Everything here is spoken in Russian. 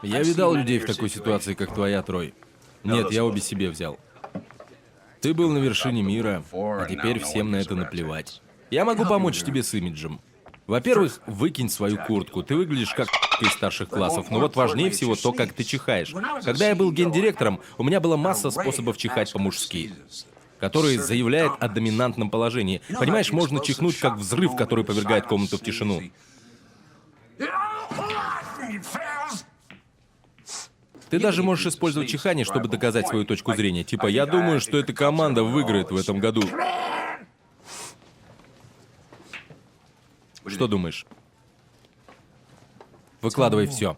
Я видал людей в такой ситуации, как твоя, Трой. Нет, я обе себе взял. Ты был на вершине мира, а теперь всем на это наплевать. Я могу помочь тебе с имиджем. Во-первых, выкинь свою куртку. Ты выглядишь как из старших классов. Но вот важнее всего то, как ты чихаешь. Когда я был гендиректором, у меня была масса способов чихать по-мужски, который заявляет о доминантном положении. Понимаешь, можно чихнуть как взрыв, который повергает комнату в тишину. Ты даже можешь использовать чихание, чтобы доказать свою точку зрения. Типа, я думаю, что эта команда выиграет в этом году. Что думаешь? Выкладывай все.